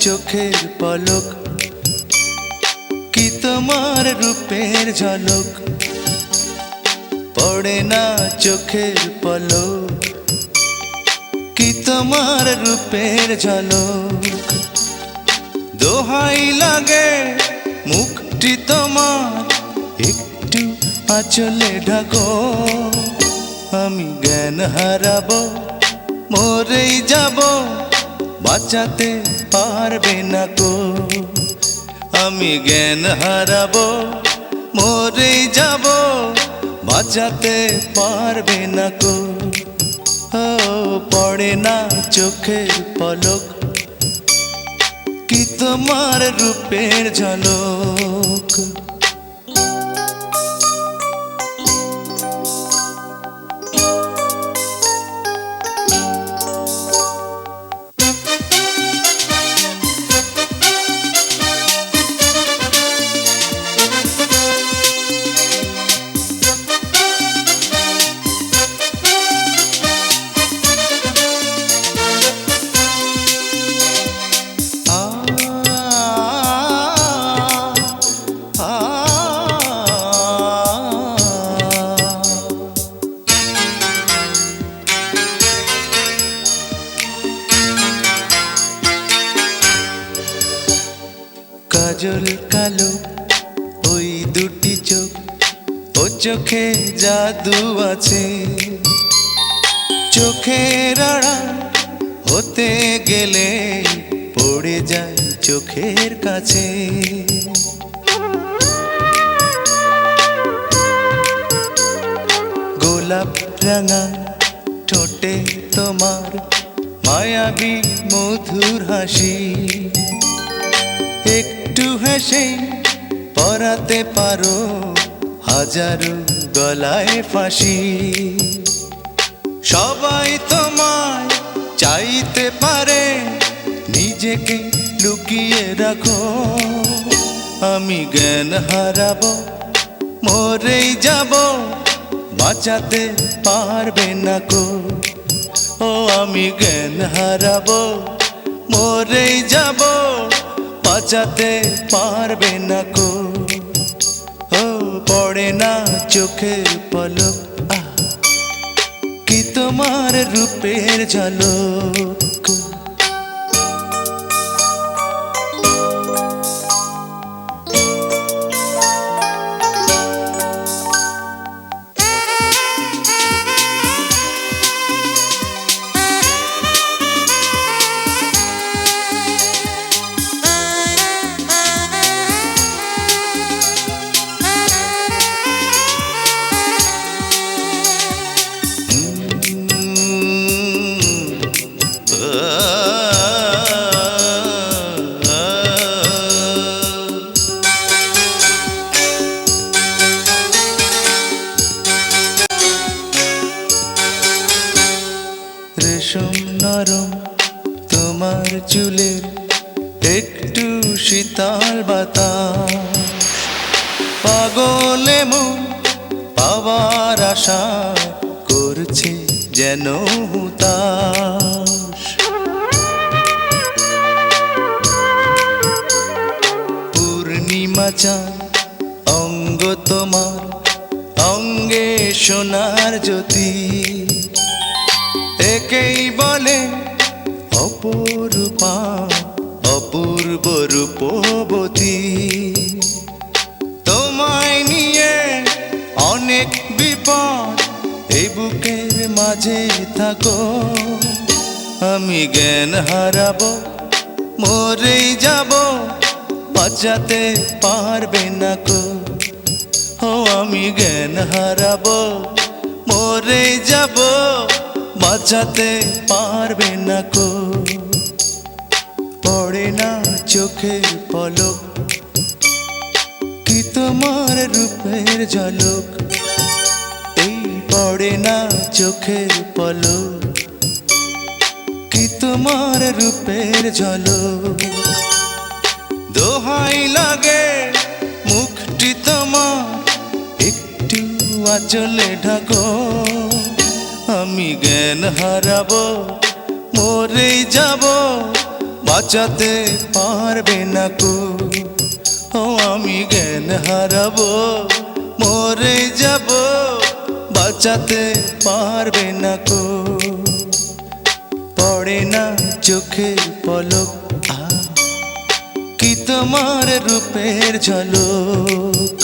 চোখের পলক, কি তোমার রূপের ঝলক, পড়ে না চোখের পলক, কি তোমার রূপের ঝলক। দোহাই লাগে মুখটি তোমার, একটু আঁচলে ঢাকো, আমি জ্ঞান হারাবো, মরেই যাব, বাঁচাতে পারবে না কো। আমি জ্ঞান হারাবো, মরেই যাব, বাঁচাতে পারবে না কো। ও পড়ে না চোখের পলক, কি তোমার রূপের ঝলক। কাজল কালো ওই দুটি চোখ, ও চোখে জাদু আছে, চোখের আড়াল হতে গেলে পড়ে যায় চোখের কাছে। গোলাপ রাঙা ঠোঁটে তোমার মায়াবী মধুর হাসি, একটু হেসে পরাতে পারো হাজারো গলায় ফাঁসি। সবাই তোমায় চাইতে পারে, নিজেকে লুকিয়ে রাখো, আমি জ্ঞান হারাবো, মরেই যাব, বাঁচাতে পারবে না কো। ও আমি জ্ঞান হারাবো, মরেই যাব, বাঁচাতে পারবে না কো। ও পড়ে না চোখের পলক, কি তোমার রূপের ঝলক। রেশম নরম তোমার চুলের, একটু শীতল বাতাস, পাগলে মন পাওয়ার আশায় করছে যেন হুতাশ। পূর্ণিমা চাঁদ অঙ্গ তোমার, অঙ্গে সোনার জ্যোতি, একেই বলে অপরূপা অপূর্ব রূপবতী। তোমায় নিয়ে অনেক বিপদ, এই বুকের মাঝে থাকো, আমি জ্ঞান হারাবো, মরেই যাব, বাঁচাতে পারবে না কো। ও আমি জ্ঞান হারাবো, মরেই যাব, বাঁচাতে পারবে না কো। পড়ে না চোখের পলক, কি তোমার রূপের ঝলক, এই পড়ে না চোখের পলক, কি তোমার রূপের ঝলক। দোহাই লাগে মুখটি তোমার, একটু আঁচলে ঢাকো, আমি জ্ঞান হারাবো, মরেই যাব, বাঁচাতে পারবে না কো। ও আমি জ্ঞান হারাবো, মরে যাব, বাঁচাতে পারবে না কো। পড়ে না চোখের পলক, কি তোমার রূপের ঝলক।